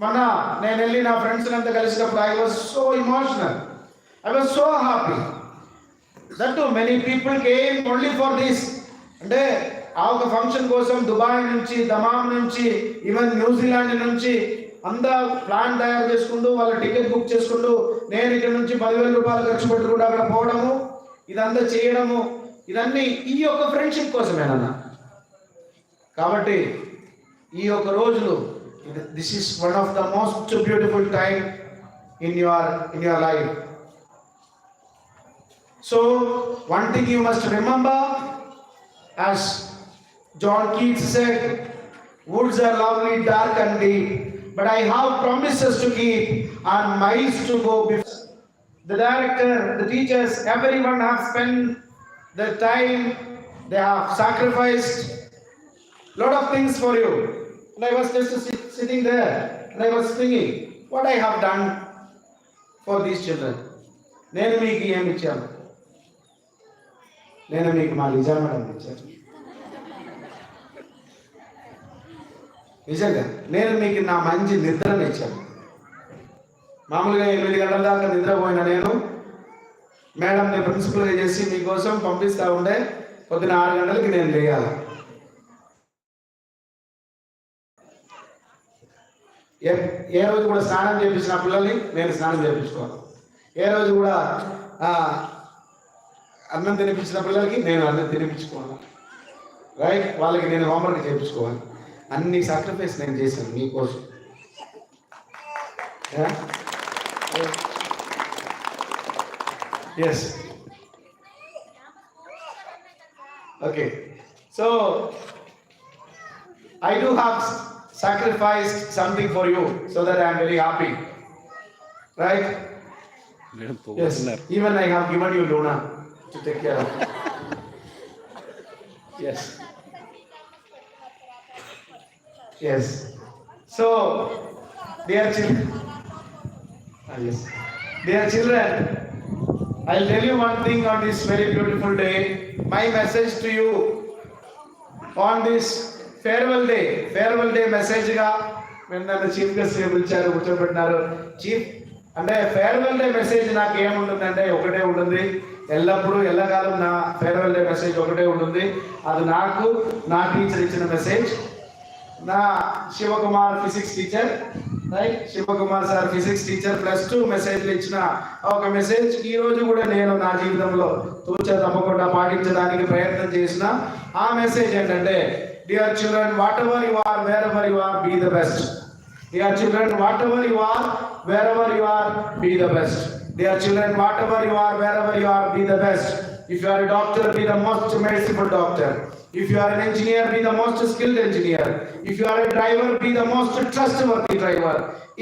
మొన్న నేను వెళ్ళి నా ఫ్రెండ్స్ అంతా కలిసినప్పుడు I was so emotional, I was so happy that to many people came only for this. అంటే ఆ ఒక ఫంక్షన్ కోసం దుబాయ్ నుంచి, దమామ్ నుంచి, ఈవెన్ న్యూజిలాండ్ నుంచి అంతా ప్లాన్ తయారు చేసుకుంటూ వాళ్ళ టికెట్ బుక్ చేసుకుంటూ నేను ఇక్కడ నుంచి 10,000 రూపాయలు ఖర్చు పెట్టుకుంటూ అక్కడ పోవడము, ఇదంతా చేయడము, ఇదన్నీ ఈ యొక్క ఫ్రెండ్షిప్ కోసమేనన్నా. కాబట్టి ఈ యొక్క రోజులు, this is one of the most beautiful time in your life. So one thing you must remember, as John Keats said, woods are lovely, dark and deep, but I have promises to keep and miles to go before. The director, the teachers, everyone have spent their time, they have sacrificed lot of things for you. And I was just sitting there and I was thinking, what I have done for these children. నేను మీకు ఏమి ఇచ్చాను? నేను మీకు మా లిజా madam ఇచ్చాను. నిజంగా నేను మీకు నా మంచి నిద్రను ఇచ్చాను. మామూలుగా 8 గంటల దాకా నిద్రపోయిన నేను మేడంని ప్రిన్సిపల్గా చేసి మీకోసం పంపిస్తూ ఉండే, పొద్దున 6 గంటలకి నేను లేయాలి. ఏ రోజు కూడా స్నానం చేయించిన పిల్లల్ని నేను స్నానం చేయించుకోవాలి. ఏ రోజు కూడా అన్నం తినిపించిన పిల్లలకి నేను అన్నం తినిపించుకోవాలి. రైట్, వాళ్ళకి నేను హోంవర్క్ చేయించుకోవాలి. అన్ని సాక్రిఫైస్ నేను చేశాను మీకోసం. Yes, okay. So I do have sacrificed something for you so that I am very happy. Right? Yes. Even I have given you Luna to take care of. Yes. Yes. So, dear children, yes. Dear children, I'll tell you one thing on this very beautiful day. My message to you on this farewell day message గా నేను నన్ను chief guest పిలిచారు, కూర్చోబెట్టినారు. Chief అంటే farewell day message నాకు ఏముంటుందంటే ఒకటే ఉంటుంది, ఎల్లప్పుడూ ఎల్లకాలం నా ఫేర్వెల్ డే మెసేజ్ ఒకటే ఉంటుంది. అది నాకు నా టీచర్ ఇచ్చిన మెసేజ్. నా Sivakumar physics teacher, right, Sivakumar sir physics teacher +2 మెసేజ్లు ఇచ్చిన ఒక మెసేజ్ ఈ రోజు కూడా నేను నా జీవితంలో తూచా తప్పకుండా పాటించడానికి ప్రయత్నం చేసిన ఆ మెసేజ్ ఏంటంటే, dear children, whatever you are, wherever you are, be the best. Dear children, whatever you are, wherever you are, be the best. Dear children, whatever you are, wherever you are, be the best. If you are a doctor, be the most merciful doctor. If you are an engineer, be the most skilled engineer. If you are a driver, be the most trustworthy driver.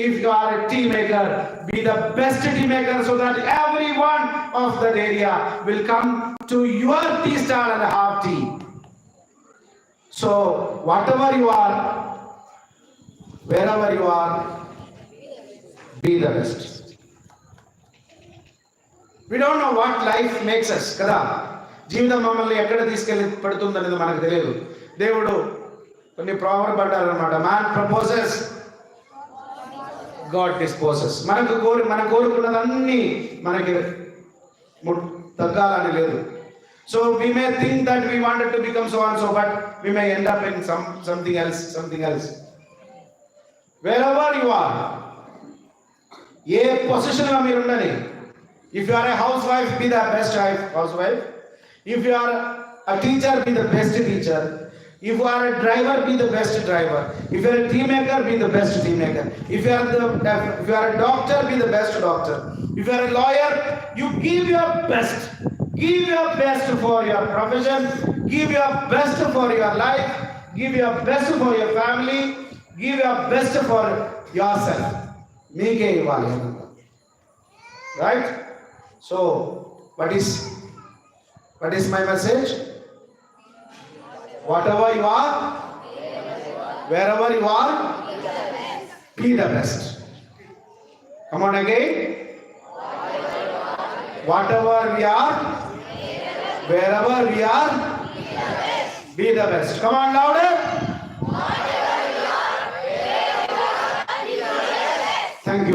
If you are a tea maker, be the best tea maker, so that everyone of that area will come to your tea stall and have tea. So, whatever you are, wherever you are, be the best. We don't know what life makes us, కదా. జీవితం మమ్మల్ని ఎక్కడ తీసుకెళ్ళి పెడుతుందనేది మనకు తెలియదు. దేవుడు కొన్ని proverb అంటారు అన్నమాట, మ్యాన్ ప్రపోజెస్, గాడ్ డిస్పోజెస్. మనం కోరుకున్నదన్నీ మనకి తగ్గాలని లేదు. So we may think that we wanted to become so and so, but we may end up in something else. Wherever you are, ఏ పొజిషన్లో మీరు ఉండని. If you are a housewife, be the best housewife. If you are a teacher, be the best teacher. If you are a driver, be the best driver. If you are a tea maker, be the best tea maker. If you are a doctor, be the best doctor. If you are a lawyer, you give your best. Give your best for your profession. Give your best for your life. Give your best for your family. Give your best for yourself. మీకే ఇవ్వాలి, right? So what is my message? Whatever you are, wherever you are, be the best. Come on again. Whatever we are, wherever we are, be the best. Come on louder. Whatever you are, wherever you are, be the best. Thank you.